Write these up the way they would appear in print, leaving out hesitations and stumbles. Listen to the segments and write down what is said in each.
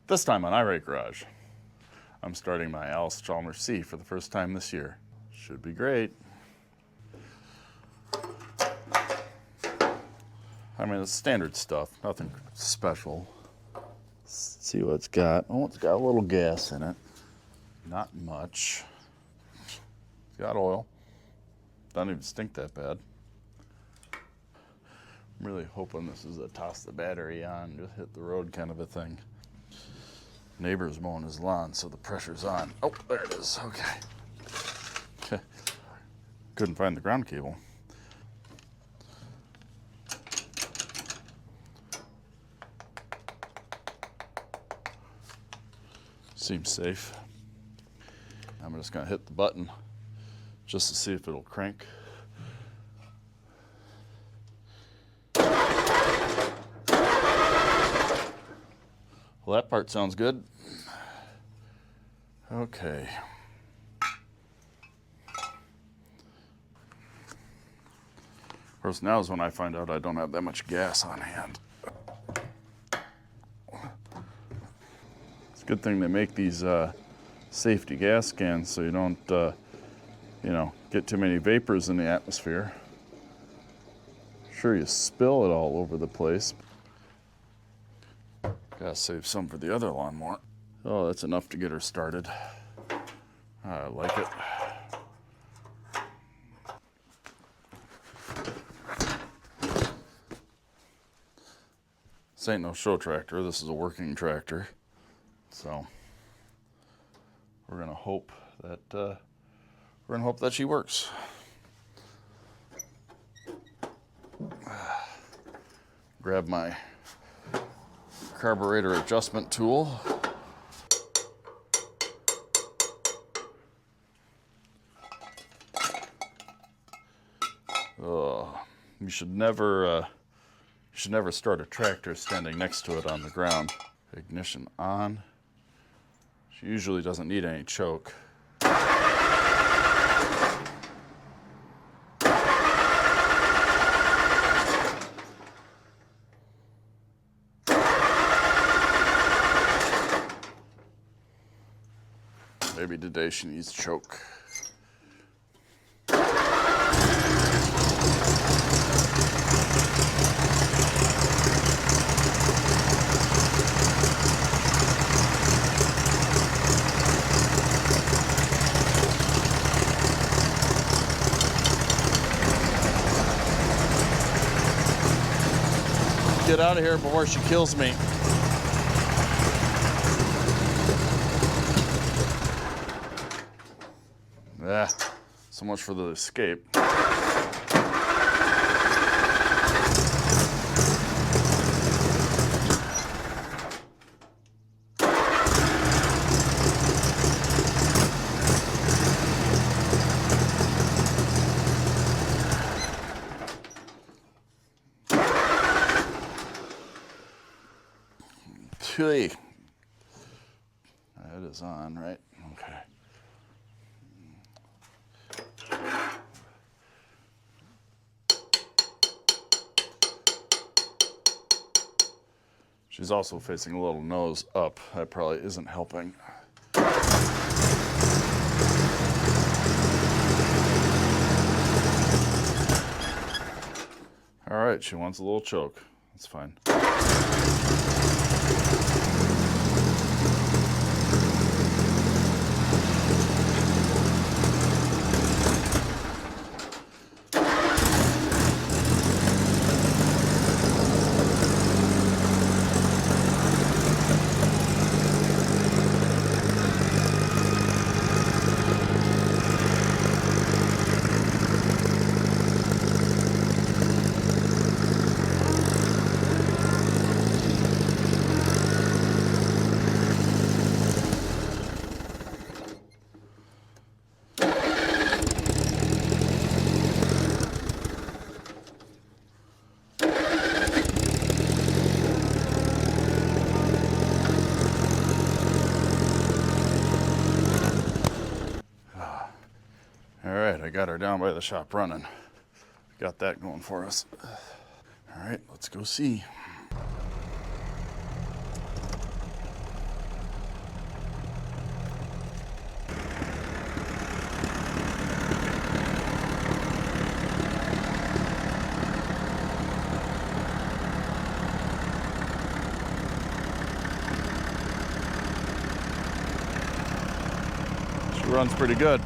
This time on iRate Garage, I'm starting my Allis-Chalmers C for the first time this year. Should be great. I mean, it's standard stuff, nothing special. Let's see what it's got. Oh, it's got a little gas in it. Not much. It's got oil. Doesn't even stink that bad. I'm really hoping this is a toss the battery on, just hit the road kind of a thing. Neighbor's mowing his lawn, so the pressure's on. Oh, there it is. Okay. Couldn't find the ground cable. Seems safe. I'm just gonna hit the button just to see if it'll crank. Well, that part sounds good. Okay. Of course, now is when I find out I don't have that much gas on hand. It's a good thing they make these safety gas cans so you don't, get too many vapors in the atmosphere. Sure, you spill it all over the place. Gotta save some for the other lawnmower. Oh, that's enough to get her started. I like it. This ain't no show tractor, this is a working tractor. So we're gonna hope that she works. Grab my carburetor adjustment tool. You should never start a tractor standing next to it on the ground. Ignition on. She usually doesn't need any choke. Maybe today she needs choke. Get out of here before she kills me. Yeah, so much for the escape. It is on, right? Okay. She's also facing a little nose up. That probably isn't helping. All right, she wants a little choke. That's fine. I got her down by the shop running. Got that going for us. All right, let's go see. Runs pretty good.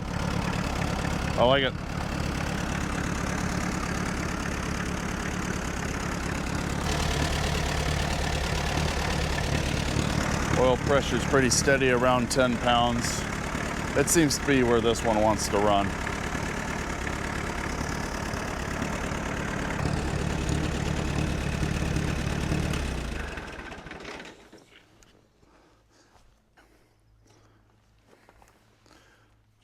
I like it. Oil pressure is pretty steady around 10 pounds. It seems to be where this one wants to run.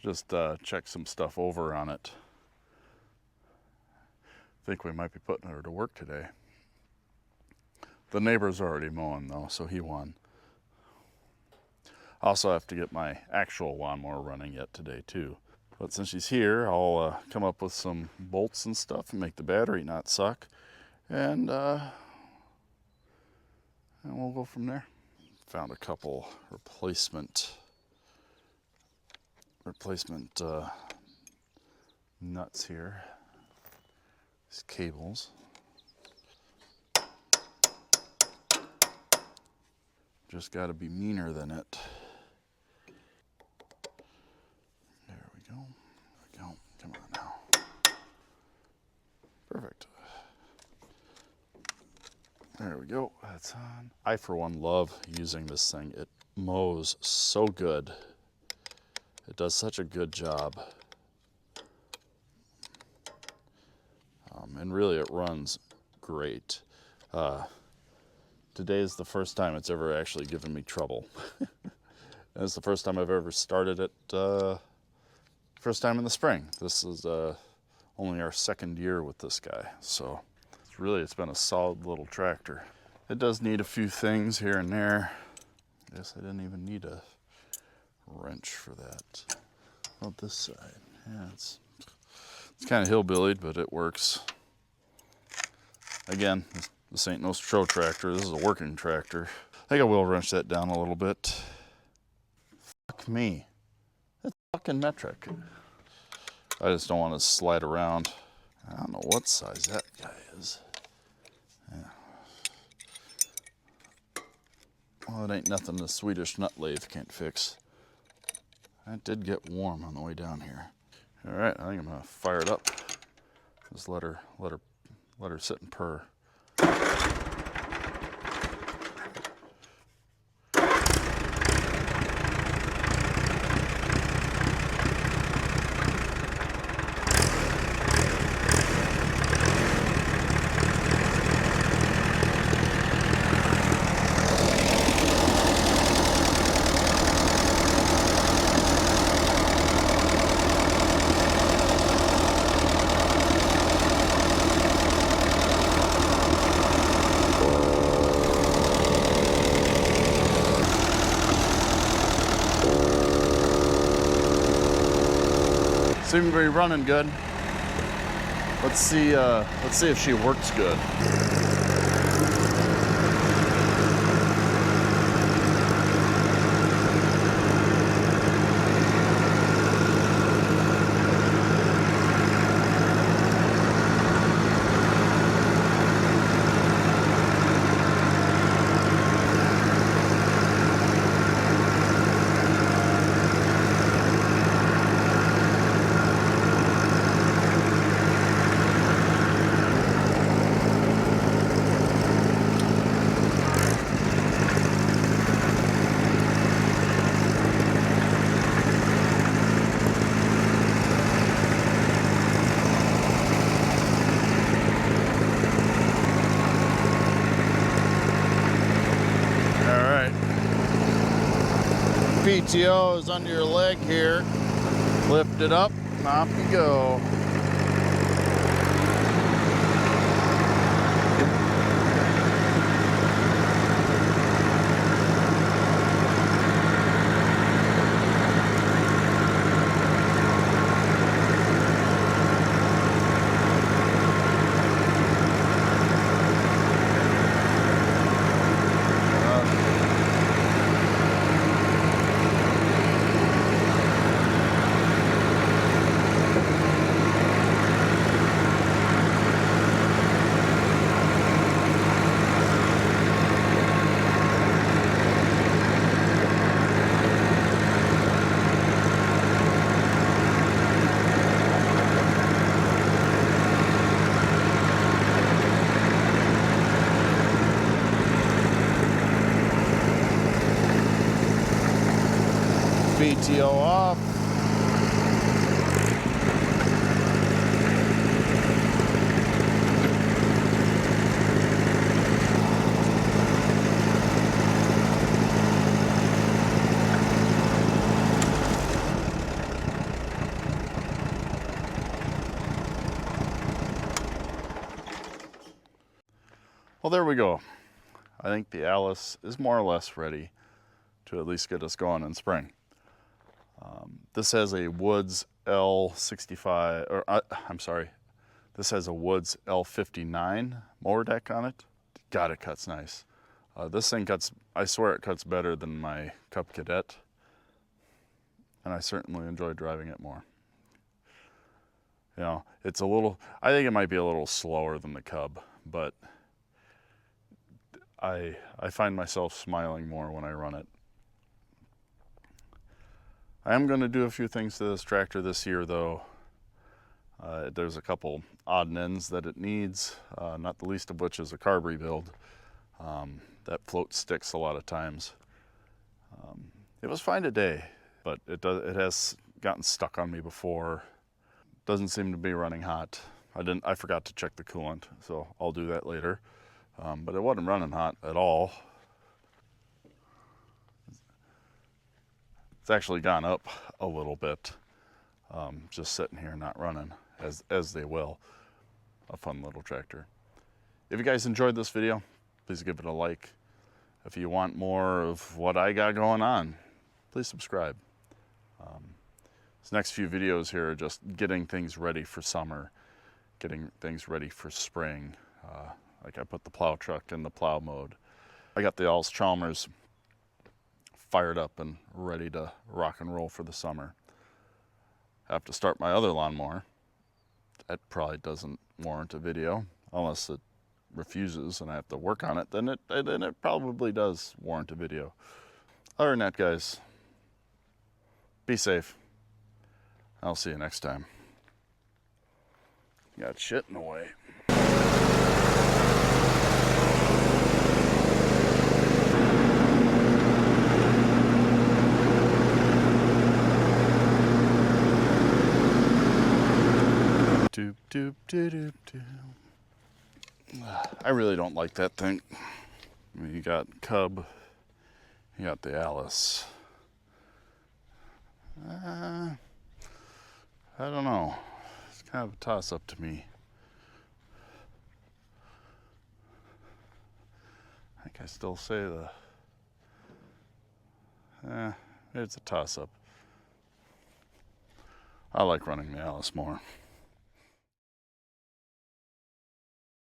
Just check some stuff over on it. I think we might be putting her to work today. The neighbor's already mowing though, so he won. I also have to get my actual lawnmower running yet today too. But since she's here, I'll come up with some bolts and stuff and make the battery not suck. And we'll go from there. Found a couple replacement nuts here. These cables. Just got to be meaner than it. There we go. There we go. Come on now. Perfect. There we go. That's on. I, for one, love using this thing. It mows so good. It does such a good job. And really, it runs great. Today is the first time it's ever actually given me trouble. And it's the first time I've ever started it, first time in the spring. This is only our second year with this guy. So it's been a solid little tractor. It does need a few things here and there. I guess I didn't even need a wrench for that. How about this side? Yeah, it's kind of hillbillied, but it works. Again, this ain't no strow tractor. This is a working tractor. I think I will wrench that down a little bit. Fuck me. It's fucking metric. I just don't want to slide around. I don't know what size that guy is. Yeah. Well, it ain't nothing the Swedish nut lathe can't fix. That did get warm on the way down here. All right, I think I'm gonna fire it up. Just let her sit and purr. Seems to be running good. Let's see if she works good. PTO is under your leg here. Lift it up, and off you go. PTO off. Well, there we go. I think the Allis is more or less ready to at least get us going in spring. This has a Woods L65, or I'm sorry, this has a Woods L59 mower deck on it. God, it cuts nice. This thing cuts, I swear it cuts better than my Cub Cadet, and I certainly enjoy driving it more. You know, it's a little, I think it might be a little slower than the Cub, but I find myself smiling more when I run it. I am going to do a few things to this tractor this year, though. There's a couple odd and ends that it needs, not the least of which is a carb rebuild. That float sticks a lot of times. It was fine today, but it has gotten stuck on me before. Doesn't seem to be running hot. I forgot to check the coolant, so I'll do that later. But it wasn't running hot at all. It's actually gone up a little bit, just sitting here not running, as they will. A fun little tractor. If you guys enjoyed this video, please give it a like. If you want more of what I got going on, please subscribe. These next few videos here are just getting things ready for summer, getting things ready for spring. Like I put the plow truck in the plow mode. I got the Allis-Chalmers fired up and ready to rock and roll for the summer. I have to start my other lawnmower. That probably doesn't warrant a video unless it refuses and I have to work on it. Then it probably does warrant a video. Other than that, guys, be safe. I'll see you next time. Got shit in the way. Doop, doop, doop, doop, doop. I really don't like that thing. I mean, you got Cub, you got the Allis. I don't know. It's kind of a toss-up to me. I think I still say it's a toss-up. I like running the Allis more.